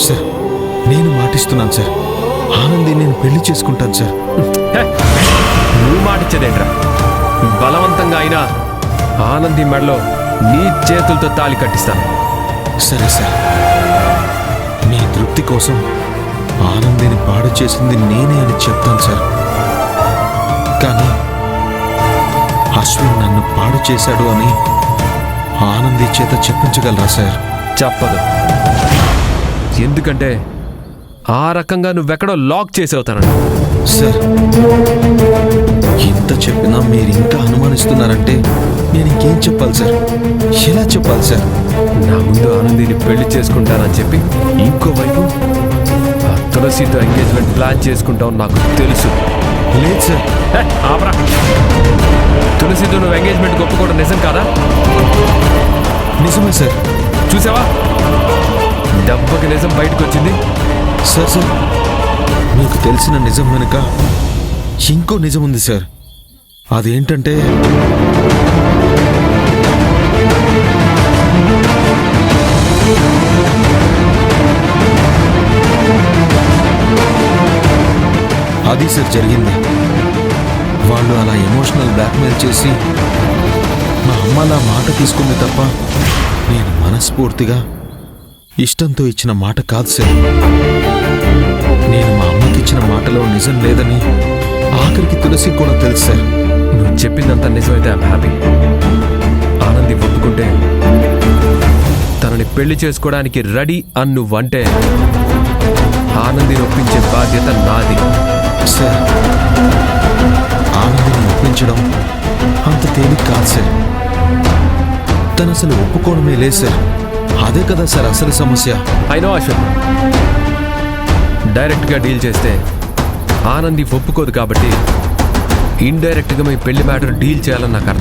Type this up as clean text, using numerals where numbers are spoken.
Sir నేను మాటిస్తున్నాను sir, Anandi నేను పెళ్లి చేసుకుంటాను సార్. నువ్వు మాటిచ్చేదేంట్రా? బలవంతంగా అయినా ఆనంది మెడలో నీ చేతులతో తాళి కట్టిస్తాను. సరే సార్, మీ తృప్తి కోసం ఆనందిని పాడు చేసింది నేనే అని చెప్తాను సార్. కానీ అశ్విన్ నన్ను పాడు చేశాడు అని ఆనంది చేత చెప్పించగలరా సార్? చెప్పదు. ఎందుకంటే ఆ రకంగా నువ్వెక్కడో లాక్ చేసేవుతానండి. సార్ ఇంత చెప్పినా మీరు ఇంకా అనుమానిస్తున్నారంటే నేను ఇంకేం చెప్పాలి సార్? ఎలా చెప్పాలి సార్? నా ముందు ఆనందిని పెళ్లి చేసుకుంటానని చెప్పి ఇంకోవైపు ఆ తులసితో ఎంగేజ్మెంట్ ప్లాన్ చేసుకుంటావు నాకు తెలుసు. లేదు సార్. ఆపరా. తులసితో నువ్వు ఎంగేజ్మెంట్ ఒప్పుకోవడం నిజం కాదా? నిజమే సార్. చూసావా, దెబ్బకి నిజం బయటకు వచ్చింది. సార్ సార్ మీకు తెలిసిన నిజం వెనుక ఇంకో నిజం ఉంది సార్. అదేంటంటే అది సార్ జరిగింది. వాళ్ళు అలా ఎమోషనల్ బ్లాక్మెయిల్ చేసి మా అమ్మ అలా మాట తీసుకుంది తప్ప నేను మనస్ఫూర్తిగా ఇష్టంతో ఇచ్చిన మాట కాదు సార్. నేను మా అమ్మకి ఇచ్చిన మాటలో నిజం లేదని ఆఖరికి తులసి కూడా తెలుసు సార్. నువ్వు చెప్పిందంతా నిజమైతే ఐమ్ హ్యాపీ. ఆనంది ఒప్పుకుంటే తనని పెళ్లి చేసుకోవడానికి రెడీ అని నువ్వంటే ఆనందిని ఒప్పించే బాధ్యత నాది. సార్ ఆనందిని ఒప్పించడం అంత తేలిక కాదు సార్. తను అసలు ఒప్పుకోవడమే లేదు సార్. అదే కదా సార్ అసలు సమస్య. అయినో అశ్విన్, డైరెక్ట్గా డీల్ చేస్తే ఆనంది ఒప్పుకోదు కాబట్టి ఇండైరెక్ట్గా మీ పెళ్లి మ్యాటర్ డీల్ చేయాలని నాకు అర్థం.